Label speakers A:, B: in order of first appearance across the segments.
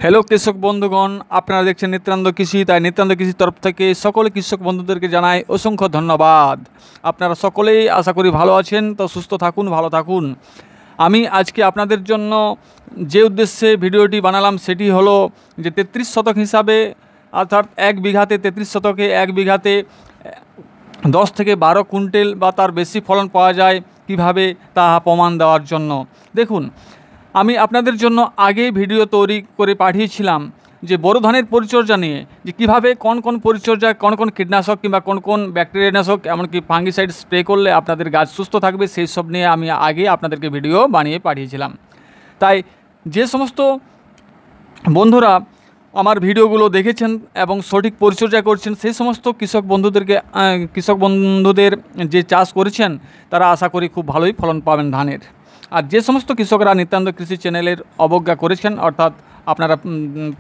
A: Hello কৃষক বন্ধুগণ, আপনারা দেখছেন নিত্যানন্দ কৃষি। তাই নিত্যানন্দ কৃষির তরফ থেকে সকল কৃষক বন্ধুদেরকে জানাই অসংখ্য ধন্যবাদ। আপনারা সকলেই আশা করি ভালো আছেন, তো সুস্থ থাকুন, ভালো থাকুন। আমি আজকে আপনাদের জন্য যে উদ্দেশ্যে ভিডিওটি বানালাম সেটি হলো যে 33 শতক হিসাবে, অর্থাৎ এক বিঘাতে 33 শতকে এক বিঘাতে 10 থেকে 12 কুইন্টাল বা তার বেশি ফলন পাওয়া যায় কিভাবে, তা প্রমাণ দেওয়ার জন্য। দেখুন, আমি আপনাদের জন্য আগে ভিডিও তৈরি করে পাঠিয়েছিলাম যে বোরো ধানের পরিচর্যা নিয়ে, যে কীভাবে কোন কোন পরিচর্যা, কোন কোন কীটনাশক কিংবা কোন কোন ব্যাকটেরিয়ানাশক, এমনকি ফাঙ্গিসাইড স্প্রে করলে আপনাদের গাছ সুস্থ থাকবে, সেই সব নিয়ে আমি আগে আপনাদেরকে ভিডিও বানিয়ে পাঠিয়েছিলাম। তাই যে সমস্ত বন্ধুরা আমার ভিডিওগুলো দেখেছেন এবং সঠিক পরিচর্যা করছেন, সেই সমস্ত কৃষক বন্ধুদের যে চাষ করেছেন তারা আশা করি খুব ভালোই ফলন পাবেন ধানের। আর যে সমস্ত কৃষকরা নিত্যানন্দ কৃষি চ্যানেলের অবজ্ঞা করেছেন, অর্থাৎ আপনারা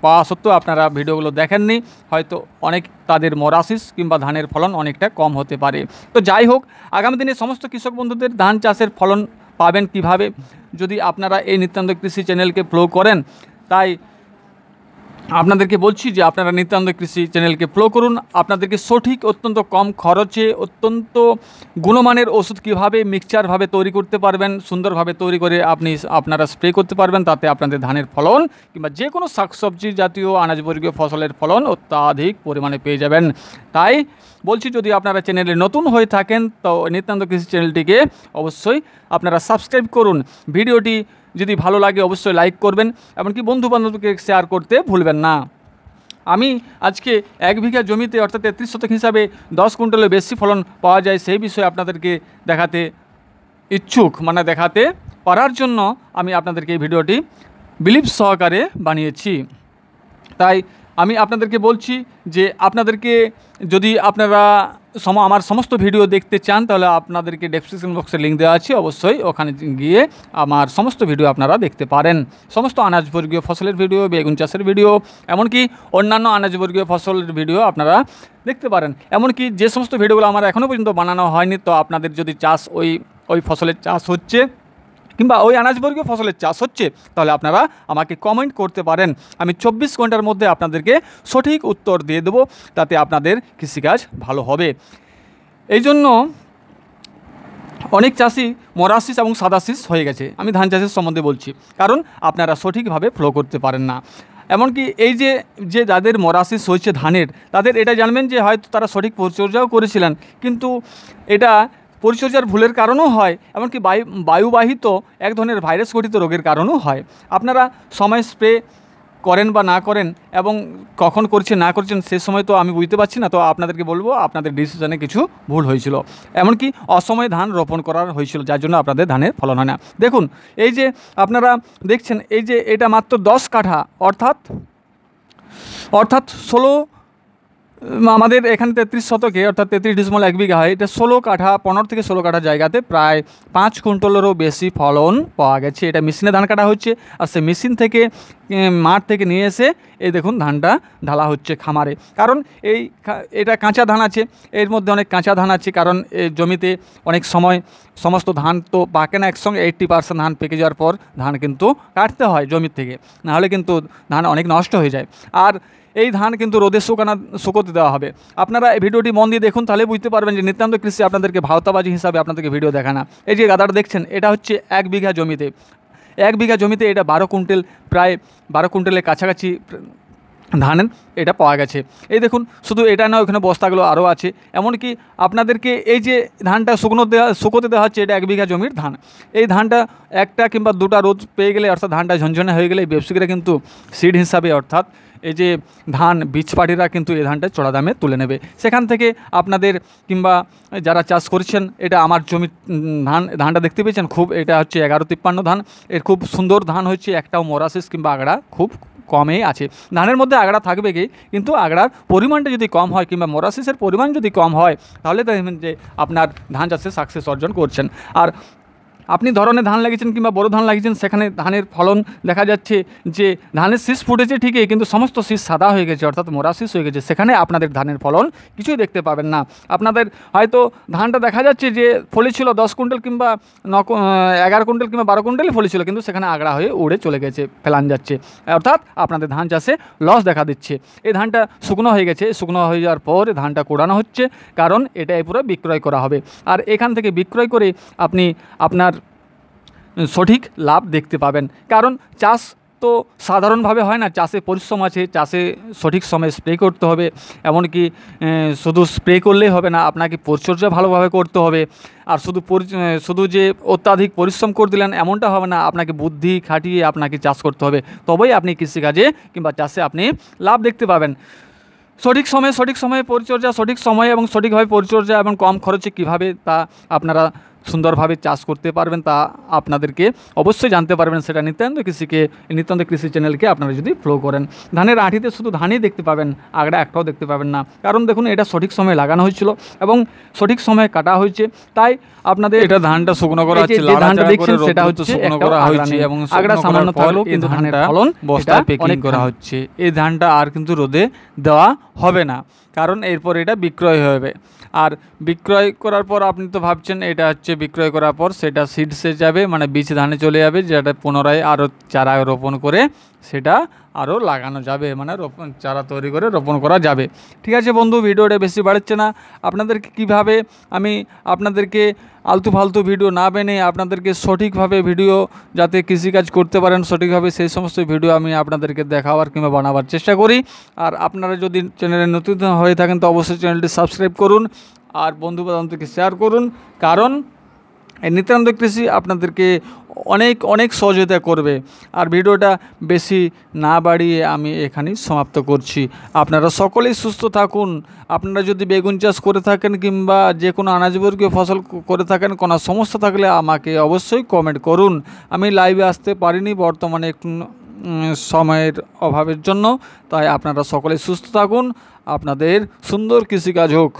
A: পাওয়া সত্ত্বেও আপনারা ভিডিওগুলো দেখেননি, হয়তো অনেক তাদের মোরাসিস কিংবা ধানের ফলন অনেকটা কম হতে পারে। তো যাই হোক, আগামী দিনে সমস্ত কৃষক বন্ধুদের ধান চাষের ফলন পাবেন কিভাবে, যদি আপনারা এই নিত্যানন্দ কৃষি চ্যানেলকে ফলো করেন। তাই আপনাদেরকে বলছি যে আপনারা নিত্যানন্দ কৃষি চ্যানেলকে ফলো করুন। আপনাদেরকে সঠিক, অত্যন্ত কম খরচে, অত্যন্ত গুণমানের ওষুধ কীভাবে মিক্সচারভাবে তৈরি করতে পারবেন, সুন্দরভাবে তৈরি করে আপনারা স্প্রে করতে পারবেন, তাতে আপনাদের ধানের ফলন কিংবা যে কোনো শাকসবজি জাতীয় আনাজবর্গীয় ফসলের ফলন অত্যাধিক পরিমাণে পেয়ে যাবেন। তাই বলছি, যদি আপনারা চ্যানেলে নতুন হয়ে থাকেন তো নিত্যানন্দ কৃষি চ্যানেলটিকে অবশ্যই আপনারা সাবস্ক্রাইব করুন। ভিডিওটি যদি ভালো লাগে অবশ্যই লাইক করবেন, এমনকি বন্ধুবান্ধবকে শেয়ার করতে ভুলবেন না। আমি আজকে এক বিঘা জমিতে, অর্থাৎ 33 শতক হিসাবে 10 কুইন্টালের বেশি ফলন পাওয়া যায় সেই বিষয়ে আপনাদেরকে দেখাতে ইচ্ছুক, মানে দেখাতে পারার জন্য আমি আপনাদেরকে এই ভিডিওটি বিলিভ সহকারে বানিয়েছি। তাই আমি আপনাদেরকে বলছি যে আপনাদেরকে যদি আপনারা আমার সমস্ত ভিডিও দেখতে চান, তাহলে আপনাদেরকে ডেসক্রিপশন বক্সে লিঙ্ক দেওয়া আছে, অবশ্যই ওখানে গিয়ে আমার সমস্ত ভিডিও আপনারা দেখতে পারেন। সমস্ত আনাজবর্গীয় ফসলের ভিডিও, বেগুন চাষের ভিডিও, এমনকি অন্যান্য আনাজবর্গীয় ফসলের ভিডিও আপনারা দেখতে পারেন। এমনকি যে সমস্ত ভিডিওগুলো আমার এখনও পর্যন্ত বানানো হয়নি, তো আপনাদের যদি চাষ ওই ফসলের চাষ হচ্ছে কিংবা ওই আনাজবর্গীয় ফসলের চাষ হচ্ছে, তাহলে আপনারা আমাকে কমেন্ট করতে পারেন। আমি 24 ঘন্টার মধ্যে আপনাদেরকে সঠিক উত্তর দিয়ে দেবো, তাতে আপনাদের কৃষিকাজ ভালো হবে। এই জন্য অনেক চাষি মোরাসিস এবং সাদাসিস হয়ে গেছে। আমি ধান চাষের সম্বন্ধে বলছি, কারণ আপনারা সঠিকভাবে ফলো করতে পারেন না। এমনকি এই যে যাদের মোরাসিস হয়েছে ধানের, তাদের এটা জানবেন যে হয়তো তারা সঠিক পরিচর্যাও করেছিলেন, কিন্তু এটা পরিচর্যার ভুলের কারণও হয়, এমনকি বায়ুবাহিত এক ধরনের ভাইরাস ঘটিত রোগের কারণও হয়। আপনারা সময় স্প্রে করেন বা না করেন, এবং কখন করছেন না করছেন সে সময় তো আমি বুঝতে পারছি না। তো আপনাদেরকে বলবো, আপনাদের ডিসিশনে কিছু ভুল হয়েছিল, এমনকি অসময়ে ধান রোপণ করার হয়েছিল, যার জন্য আপনাদের ধানের ফলন হয় না। দেখুন, এই যে আপনারা দেখছেন, এই যে এটা মাত্র 10 কাঠা, অর্থাৎ 16, আমাদের এখানে 33 শতকে, অর্থাৎ 33 ডিসিমাল এক বিঘা হয়, এটা 16 কাঠা, 15 থেকে 16 কাঠা জায়গাতে প্রায় 5 কুইন্টালেরও বেশি ফলন পাওয়া গেছে। এটা মেশিনে ধান কাটা হচ্ছে, আর সে মেশিন থেকে মাঠ থেকে নিয়ে এসে এই দেখুন ধানটা ঢালা হচ্ছে খামারে। কারণ এটা কাঁচা ধান আছে, এর মধ্যে অনেক কাঁচা ধান আছে, কারণ এই জমিতে অনেক সময় সমস্ত ধান তো পাকে না একসঙ্গে। 80% ধান পেকে যাওয়ার পর ধান কিন্তু কাটতে হয় জমির থেকে, নাহলে কিন্তু ধান অনেক নষ্ট হয়ে যায়। আর এই ধান কিন্তু রোদে শুকোতে দেওয়া হবে। আপনারা এই ভিডিওটি মন দিয়ে দেখুন, তাহলে বুঝতে পারবেন যে নিত্যান্ত কৃষি আপনাদেরকে ভাওতাবাজি হিসাবে আপনাদেরকে ভিডিও দেখায় না। এই যে গাদাটা দেখছেন, এটা হচ্ছে এক বিঘা জমিতে এটা 12 কুইন্টাল, প্রায় 12 কুইন্টালের কাছাকাছি ধান এটা পাওয়া গেছে। এই দেখুন, শুধু এটা না, ওখানে বস্তাগুলো আরও আছে। এমনকি আপনাদেরকে এই যে ধানটা শুকোতে দেওয়া হচ্ছে, এটা 1 বিঘা জমির ধান। এই ধানটা একটা কিংবা দুটা রোদ পেয়ে গেলে, অর্থাৎ ধানটা ঝনঝনে হয়ে গেলে, ব্যবসায়ীরা কিন্তু সিড হিসাবে, অর্থাৎ এই যে ধান বীজ পাটিরা কিন্তু এই ধানটা চড়া দামে তুলে নেবে। সেখান থেকে আপনাদের কিংবা যারা চাষ করছেন, এটা আমার জমির ধানটা দেখতে পেয়েছেন, খুব এটা হচ্ছে 1153 ধান। এর খুব সুন্দর ধান হচ্ছে, একটাও মোরাসিস কিংবা আগড়া খুব কমই আছে। ধানের মধ্যে আগড়া থাকবে কি, কিন্তু আগড়ার পরিমাণটা যদি কম হয় কিংবা মোরাসিসের পরিমাণ যদি কম হয়, তাহলে দেখবেন যে আপনার ধান চাষে সাকসেস অর্জন করছেন। আর আপনি ধরনের ধান লাগিয়েছেন কিংবা বড় ধান লাগিয়েছেন, সেখানে ধানের ফলন দেখা যাচ্ছে যে ধানের শীষ ফুটেছে ঠিকই, কিন্তু সমস্ত শীষ সাদা হয়ে গেছে, অর্থাৎ মোরা শীষ হয়ে গেছে। সেখানে আপনাদের ধানের ফলন কিছুই দেখতে পাবেন না। আপনাদের হয়তো ধানটা দেখা যাচ্ছে যে ফলেছিল 10 কুইন্টাল কিংবা 11 কুইন্টাল কিংবা 12 কুইন্টালই ফলেছিল, কিন্তু সেখানে আগড়া হয়ে উড়ে চলে গেছে, ফেলান যাচ্ছে, অর্থাৎ আপনাদের ধান চাষে লস দেখা দিচ্ছে। এই ধানটা শুকনো হয়ে গেছে, শুকনো হয়ে যাওয়ার পর ধানটা কোড়ানো হচ্ছে, কারণ এটা পুরো বিক্রয় করা হবে। আর এখান থেকে বিক্রয় করে আপনি আপনার সঠিক লাভ দেখতে পাবেন। কারণ চাষ তো সাধারণভাবে হয় না, চাষে পরিশ্রম আছে, চাষে সঠিক সময়ে স্প্রে করতে হবে। এমনকি শুধু স্প্রে করলেই হবে না, আপনাকে পরিচর্যা ভালোভাবে করতে হবে। আর শুধু যে অত্যাধিক পরিশ্রম করে দিলেন এমনটা হবে না, আপনাকে বুদ্ধি খাটিয়ে আপনাকে চাষ করতে হবে, তবেই আপনি কৃষিকাজে কিংবা চাষে আপনি লাভ দেখতে পাবেন। সঠিক সময়ে পরিচর্যা, সঠিক সময়ে এবং সঠিকভাবে পরিচর্যা এবং কম খরচে কীভাবে তা আপনারা সুন্দরভাবে চাষ করতে পারবেন তা আপনাদেরকে অবশ্যই জানতে পারবেন। সেটা নিত্যান্ত কৃষি চ্যানেলকে আপনারা যদি ফলো করেন। ধানের আঁটিতে শুধু ধানই দেখতে পাবেন, আগড়া একটাও দেখতে পাবেন না। কারণ দেখুন, এটা সঠিক সময়ে লাগানো হয়েছিল এবং সঠিক সময়ে কাটা হয়েছে, তাই আপনাদের
B: এটা ধানটা শুকনো করা হচ্ছে,
A: ধানটা দেখছেন সেটা হচ্ছে
B: শুকনো করা হচ্ছে এবং
A: আগড়া সামান্য থাকলেও কিন্তু ধানের ফলন
B: বস্তায় প্যাকিং করা হচ্ছে। এই ধানটা আর কিন্তু রোদে দেওয়া হবে না, কারণ এরপর এটা বিক্রয় হবে। আর বিক্রয় করার পর আপনি তো ভাবছেন এটা হচ্ছে বিক্রয় করার পর সেটা সিডসে যাবে, মানে বীজ ধানে চলে যাবে, যেটা পুনরায় আরও চারা রোপণ করে সেটা আরও লাগানো যাবে, মানে চারা তৈরি করে রোপণ করা যাবে। ঠিক আছে বন্ধু, ভিডিওটা বেশি বাড়ছে না। আপনাদেরকে কিভাবে আমি আপনাদেরকে আলতু ফালতু ভিডিও না বেনে আপনাদেরকে সঠিকভাবে ভিডিও যাতে কৃষিকাজ করতে পারেন সঠিকভাবে, সেই সমস্ত ভিডিও আমি আপনাদেরকে দেখাবার কিংবা বানাবার চেষ্টা করি। আর আপনারা যদি চ্যানেলে নতুন হয়ে থাকেন তো অবশ্যই চ্যানেলটি সাবস্ক্রাইব করুন আর বন্ধু বান্ধবদেরকে শেয়ার করুন, কারণ এই নিত্যানন্দ কৃষি আপনাদেরকে অনেক সহযোগিতা করবে। আর ভিডিওটা বেশি না বাড়িয়ে আমি এখানেই সমাপ্ত করছি। আপনারা সকলেই সুস্থ থাকুন। আপনারা যদি বেগুন চাষ করে থাকেন কিংবা যে কোনো আনাজবর্গীয় ফসল করে থাকেন, কোনো সমস্যা থাকলে আমাকে অবশ্যই কমেন্ট করুন। আমি লাইভে আসতে পারিনি বর্তমানে একটু সময়ের অভাবের জন্য, তাই আপনারা সকলেই সুস্থ থাকুন। আপনাদের সুন্দর কৃষিকাজ হোক।